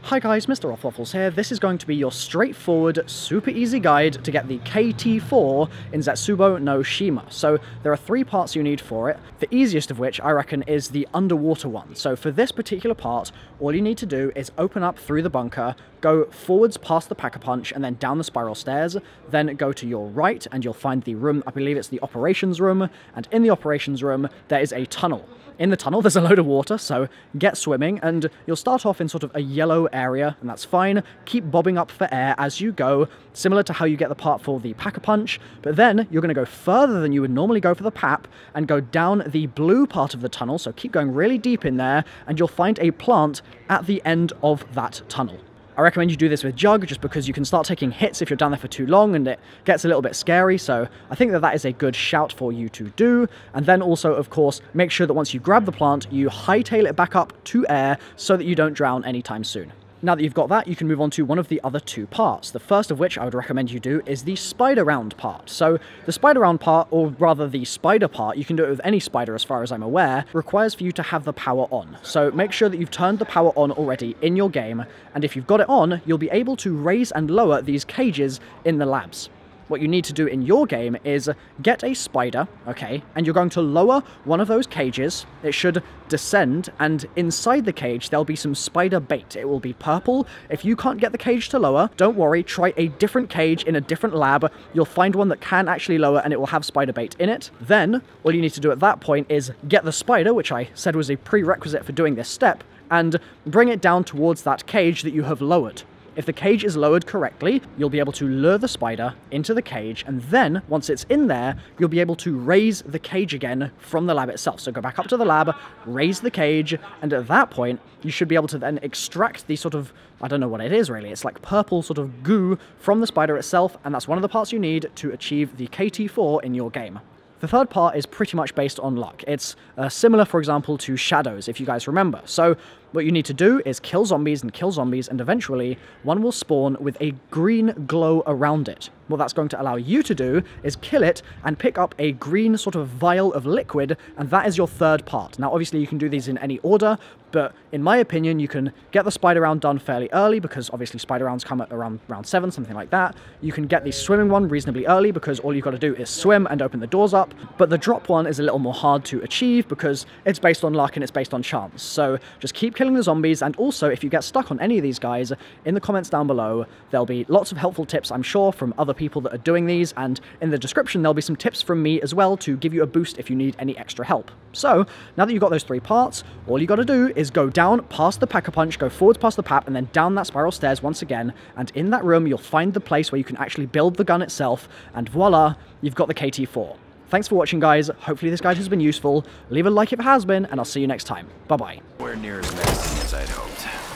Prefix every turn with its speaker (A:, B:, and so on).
A: Hi guys, MrRoflWaffles here. This is going to be your straightforward, super easy guide to get the KT-4 in Zetsubou No Shima. So there are 3 parts you need for it, the easiest of which I reckon is the underwater one. So for this particular part, all you need to do is open up through the bunker, go forwards past the Pack-a-Punch and then down the spiral stairs, then go to your right and you'll find the room, I believe it's the operations room, and in the operations room there is a tunnel. In the tunnel, there's a load of water, so get swimming, and you'll start off in sort of a yellow area, and that's fine. Keep bobbing up for air as you go, similar to how you get the part for the Pack-a-Punch, but then you're going to go further than you would normally go for the PAP, and go down the blue part of the tunnel, so keep going really deep in there, and you'll find a plant at the end of that tunnel. I recommend you do this with Jug, just because you can start taking hits if you're down there for too long and it gets a little bit scary, so I think that is a good shout for you to do. And then also, of course, make sure that once you grab the plant, you hightail it back up to air so that you don't drown anytime soon. Now that you've got that, you can move on to one of the other 2 parts. The first of which I would recommend you do is the spider round part. So the spider round part, or rather the spider part, you can do it with any spider as far as I'm aware, requires for you to have the power on. So make sure that you've turned the power on already in your game, and if you've got it on, you'll be able to raise and lower these cages in the labs. What you need to do in your game is get a spider, okay, and you're going to lower one of those cages. It should descend, and inside the cage there'll be some spider bait. It will be purple. If you can't get the cage to lower, don't worry, try a different cage in a different lab. You'll find one that can actually lower and it will have spider bait in it. Then, all you need to do at that point is get the spider, which I said was a prerequisite for doing this step, and bring it down towards that cage that you have lowered. If the cage is lowered correctly, you'll be able to lure the spider into the cage, and then, once it's in there, you'll be able to raise the cage again from the lab itself. So go back up to the lab, raise the cage, and at that point, you should be able to then extract the sort of, I don't know what it is really, it's like purple sort of goo from the spider itself, and that's one of the parts you need to achieve the KT-4 in your game. The third part is pretty much based on luck. It's similar, for example, to Shadows, if you guys remember. So what you need to do is kill zombies, and eventually one will spawn with a green glow around it. What that's going to allow you to do is kill it and pick up a green sort of vial of liquid, and that is your third part. Now, obviously, you can do these in any order, but in my opinion, you can get the spider round done fairly early, because obviously spider rounds come at around round 7, something like that. You can get the swimming one reasonably early, because all you've got to do is swim and open the doors up, but the drop one is a little more hard to achieve, because it's based on luck and it's based on chance. So just keep killing the zombies, and also, if you get stuck on any of these guys, in the comments down below, there'll be lots of helpful tips, I'm sure, from other people that are doing these, and in the description there'll be some tips from me as well to give you a boost if you need any extra help. So, now that you've got those 3 parts, all you got to do is go down past the Pack-a-Punch, go forwards past the PAP, and then down that spiral stairs once again, and in that room you'll find the place where you can actually build the gun itself, and voila, you've got the KT-4. Thanks for watching, guys. Hopefully this guide has been useful. Leave a like if it has been, and I'll see you next time. Bye-bye.
B: Nowhere near as menacing as I'd hoped.